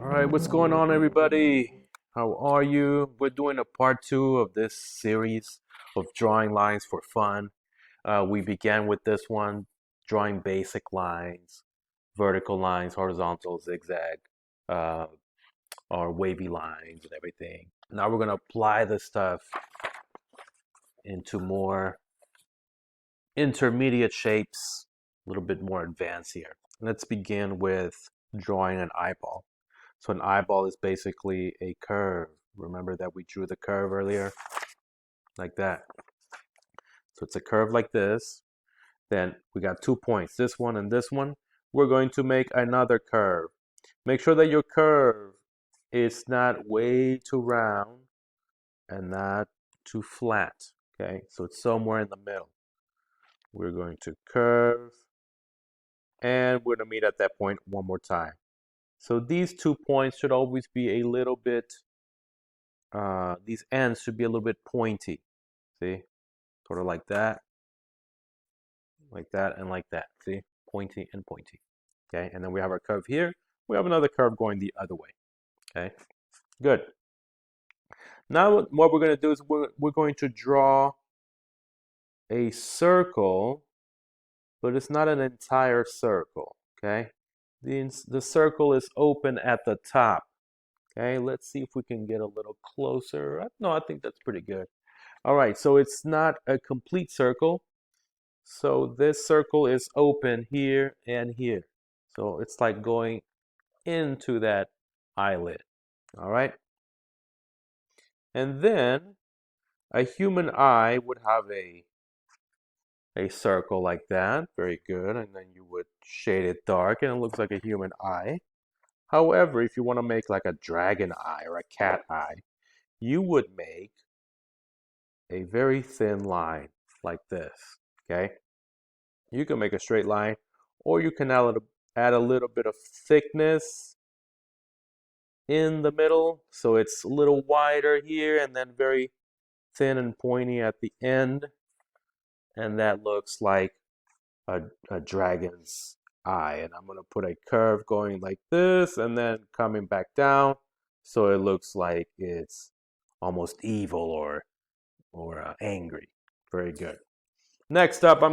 Alright, what's going on, everybody? How are you? We're doing a part two of this series of drawing lines for fun. We began with this one, drawing basic lines, vertical lines, horizontal, zigzag, uh, or wavy lines and everything. Now we're going to apply this stuff into more intermediate shapes, a little bit more advanced here. Let's begin with drawing an eyeball. So an eyeball is basically a curve. Remember that we drew the curve earlier? Like that. So it's a curve like this. Then we got 2 points, this one and this one. We're going to make another curve. Make sure that your curve is not way too round and not too flat. Okay, so it's somewhere in the middle. We're going to curve and we're going to meet at that point one more time. So these 2 points should always be a little bit, these ends should be a little bit pointy. See? Sort of like that, and like that. See? Pointy and pointy. Okay, and then we have our curve here. We have another curve going the other way. Okay, good. Now what we're going to do is we're going to draw a circle, but it's not an entire circle. Okay, the circle is open at the top. Okay, let's see if we can get a little closer. No, I think that's pretty good. All right, so it's not a complete circle. So this circle is open here and here. So it's like going into that eyelid. All right. And then a human eye would have a circle like that. Very good. And then you would shade it dark and it looks like a human eye. However, if you want to make like a dragon eye or a cat eye, you would make a very thin line like this. Okay. You can make a straight line, or you can add a little bit of thickness in the middle, so it's a little wider here and then very thin and pointy at the end, and that looks like a dragon's eye. And I'm going to put a curve going like this and then coming back down, so it looks like it's almost evil or angry. Very good. Next up,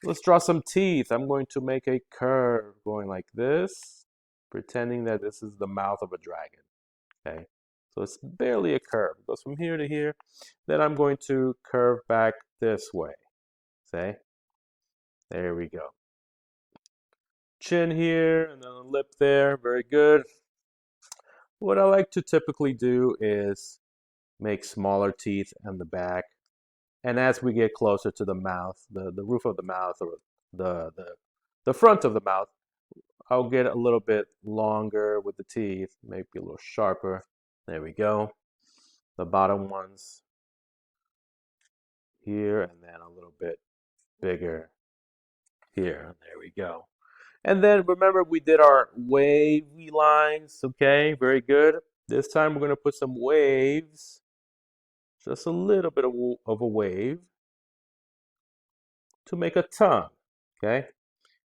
let's draw some teeth. I'm going to make a curve going like this, pretending that this is the mouth of a dragon. Okay, so it's barely a curve. It goes from here to here. Then I'm going to curve back this way. Say, there we go. Chin here and then a lip there. Very good. What I like to typically do is make smaller teeth in the back. And as we get closer to the mouth, the roof of the mouth or the, the, the front of the mouth, I'll get a little bit longer with the teeth, maybe a little sharper. There we go. The bottom ones here and then a little bit bigger here. There we go. And then remember we did our wavy lines, okay? Very good. This time we're going to put some waves, just a little bit of a wave to make a tongue, okay?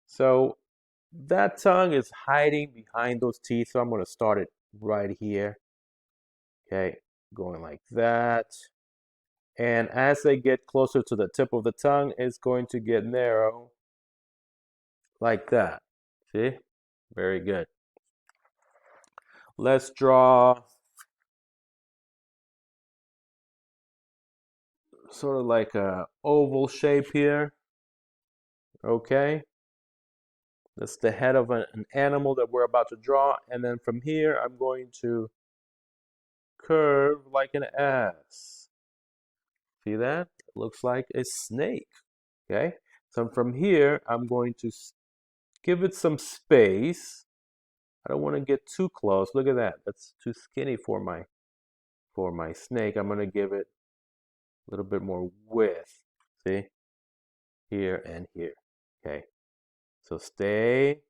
So that tongue is hiding behind those teeth, so I'm going to start it right here. Okay, going like that. And as they get closer to the tip of the tongue, it's going to get narrow like that. See? Very good. Let's draw sort of like a oval shape here. Okay. That's the head of an animal that we're about to draw. And then from here, I'm going to curve like an S. See that? It looks like a snake. Okay. So from here, I'm going to give it some space. I don't want to get too close. Look at that. That's too skinny for my snake. I'm going to give it a little bit more width. See? Here and here. Okay. So stay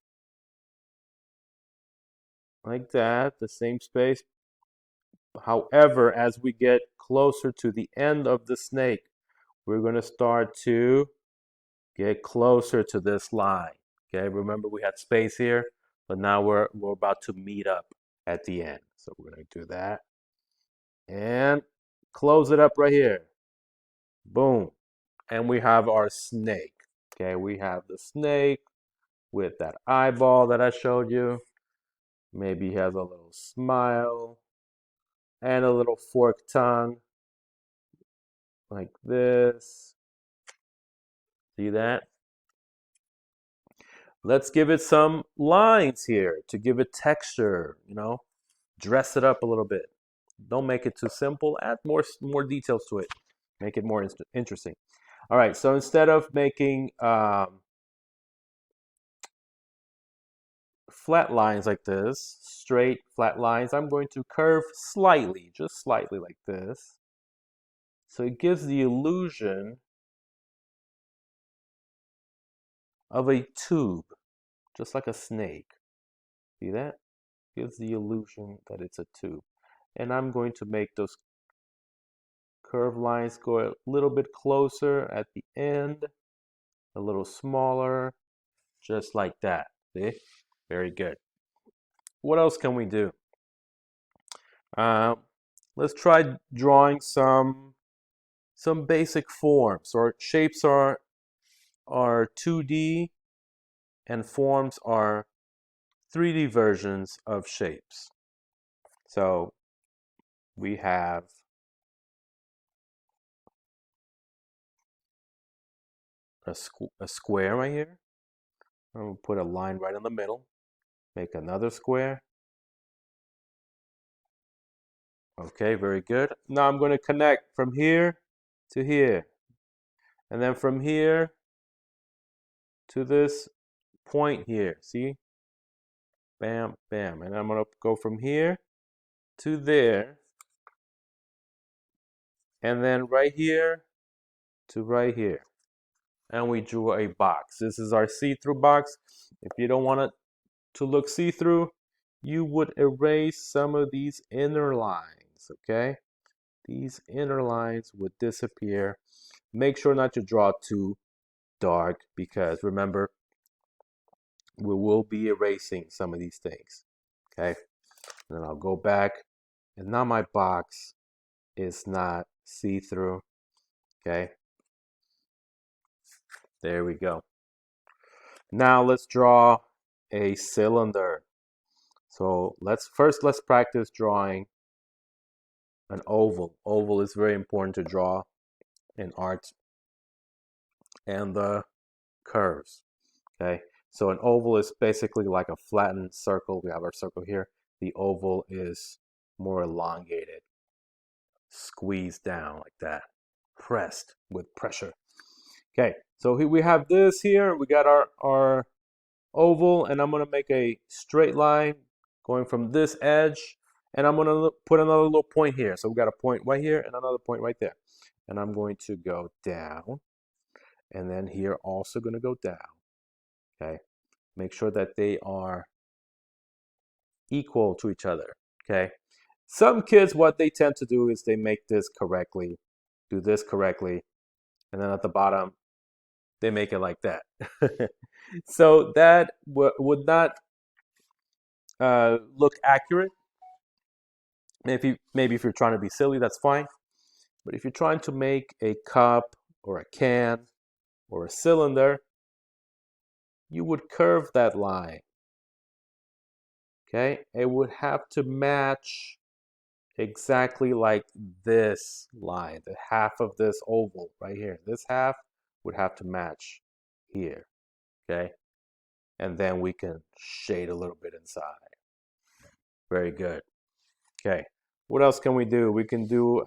like that, the same space. However, as we get closer to the end of the snake, we're going to start to get closer to this line. Okay, remember we had space here, but now we're about to meet up at the end. So we're gonna do that and close it up right here. Boom. And we have our snake. Okay, we have the snake with that eyeball that I showed you. Maybe he has a little smile and a little forked tongue like this. See that? Let's give it some lines here to give it texture, dress it up a little bit. Don't make it too simple. Add more details to it. Make it more interesting. All right, so instead of making flat lines like this, straight flat lines, I'm going to curve slightly, just slightly like this. So it gives the illusion of a tube, just like a snake. See that? Gives the illusion that it's a tube. And I'm going to make those curved lines go a little bit closer at the end, a little smaller, just like that. See? Very good. What else can we do? Uh, let's try drawing some basic forms. Or shapes are 2D and forms are 3D versions of shapes. So we have a square right here. I'm going to put a line right in the middle. Make another square. Okay, very good. Now I'm going to connect from here to here. And then from here to this point here. See? Bam, bam. And I'm going to go from here to there. And then right here to right here. And we drew a box. This is our see-through box. If you don't want it to look see-through, you would erase some of these inner lines, okay? These inner lines would disappear. Make sure not to draw too dark because remember, we will be erasing some of these things, okay? And then I'll go back and now my box is not see-through, okay? There we go. Now let's draw a cylinder. So let's practice drawing an oval. Oval is very important to draw in art and the curves. Okay, so an oval is basically like a flattened circle. We have our circle here. The oval is more elongated, squeezed down like that, pressed with pressure. Okay, so here we have this here. We got our oval, and I'm gonna make a straight line going from this edge, and I'm gonna put another little point here. So we got a point right here and another point right there. And I'm going to go down, and then here also gonna go down. Okay, make sure that they are equal to each other. Okay, some kids, what they tend to do is they make this correctly, do this correctly, and then at the bottom, they make it like that. So that would not look accurate. Maybe if you're trying to be silly, that's fine. But if you're trying to make a cup or a can or a cylinder, you would curve that line. Okay, it would have to match exactly like this line, the half of this oval right here. This half would have to match here. Okay, and then we can shade a little bit inside. Very good. Okay, what else can we do? We can do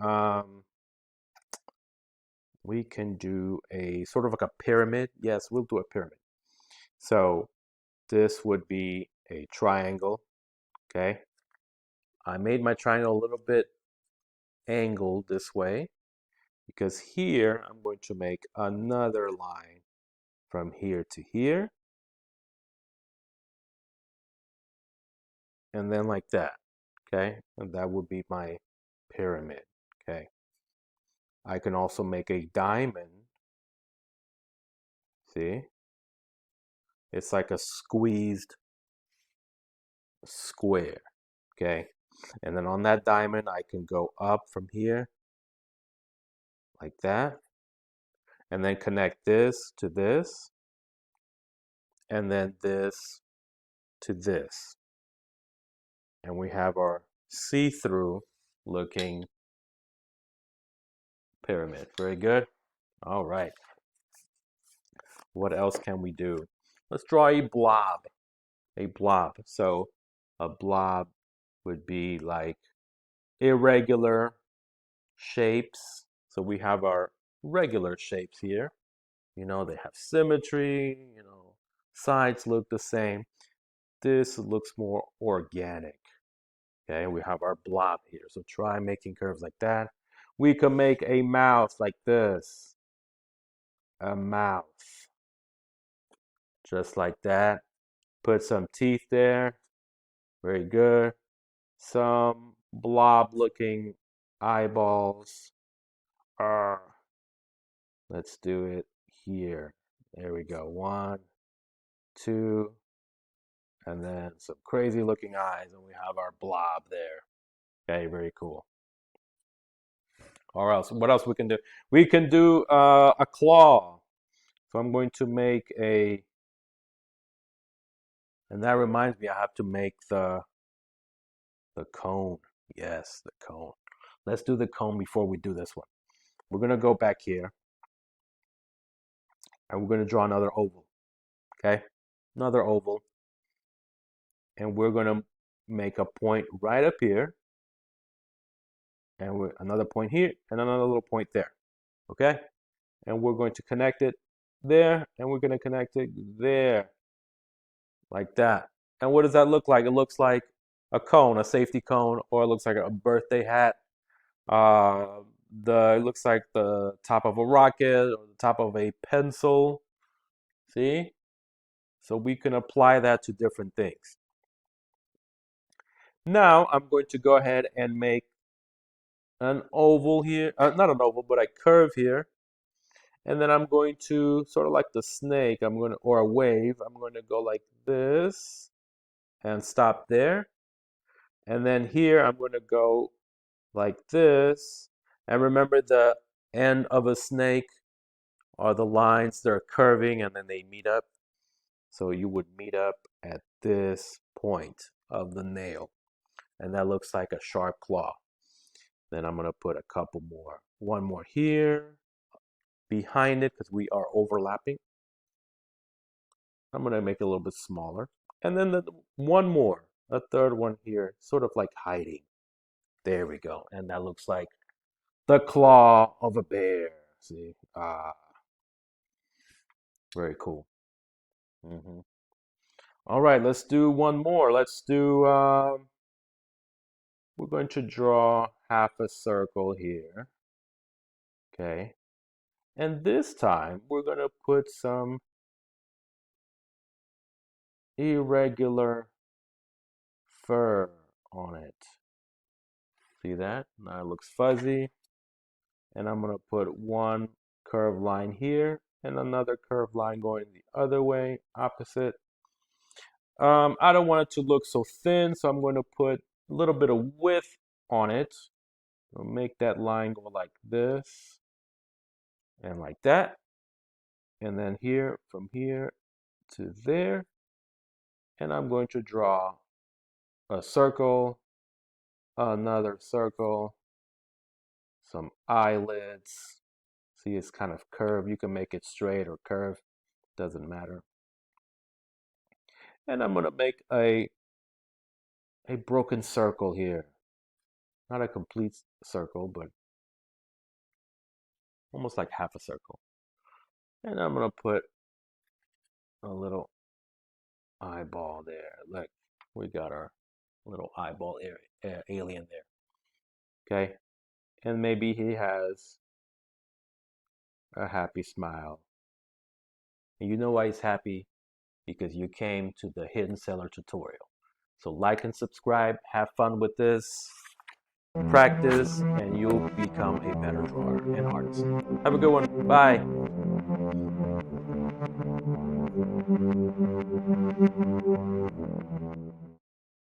a sort of like a pyramid. Yes, we'll do a pyramid. So this would be a triangle. Okay, I made my triangle a little bit angled this way because here I'm going to make another line from here to here and then like that. Okay, and that would be my pyramid. Okay, I can also make a diamond. See, It's like a squeezed square, okay? And then on that diamond, I can go up from here like that, and then connect this to this, and then this to this. And we have our see-through looking pyramid. Very good. All right. What else can we do? Let's draw a blob. A blob. So a blob would be like irregular shapes. So we have our regular shapes here. You know, they have symmetry, you know, sides look the same. This looks more organic. Okay, we have our blob here. So try making curves like that. We can make a mouth like this. A mouth. Just like that. Put some teeth there. Very good. Some blob looking eyeballs. Let's do it here. There we go. 1, 2, and then some crazy looking eyes, and we have our blob there. Okay, very cool. Or else, what else we can do? We can do a claw. So I'm going to make a, and that reminds me, I have to make the cone. Yes, the cone. Let's do the cone before we do this one. We're gonna go back here, and we're gonna draw another oval. Okay, another oval, and we're gonna make a point right up here, and another point here, and another little point there. Okay, and we're going to connect it there, and we're gonna connect it there, like that. And what does that look like? It looks like a cone, a safety cone, or it looks like a birthday hat. Uh, it looks like the top of a rocket or the top of a pencil. See? So we can apply that to different things. Now I'm going to go ahead and make an oval here, not an oval, but a curve here. And then I'm going to, sort of like the snake, or a wave, I'm going to go like this and stop there. And then here I'm going to go like this. And remember, the end of a snake are the lines that are curving and then they meet up. So you would meet up at this point of the nail. And that looks like a sharp claw. Then I'm going to put a couple more. One more here behind it because we are overlapping. I'm going to make it a little bit smaller. And then one more, a third one here, sort of like hiding. There we go. And that looks like the claw of a bear. See? Very cool. All right, let's do one more. We're going to draw half a circle here. Okay. And this time, we're going to put some irregular fur on it. See that? Now it looks fuzzy. And I'm going to put one curved line here and another curved line going the other way, opposite. I don't want it to look so thin, so I'm going to put a little bit of width on it. I'll make that line go like this and like that. And then here, from here to there. And I'm going to draw a circle, another circle, some eyelids. See, it's kind of curved. You can make it straight or curved, doesn't matter. And I'm going to make a broken circle here. Not a complete circle, but almost like half a circle. And I'm going to put a little eyeball there. Look, we got our little eyeball alien there. Okay? And maybe he has a happy smile. And you know why he's happy? Because you came to the Hidden Cellar tutorial. So like and subscribe, have fun with this, practice, and you'll become a better drawer and artist. Have a good one. Bye.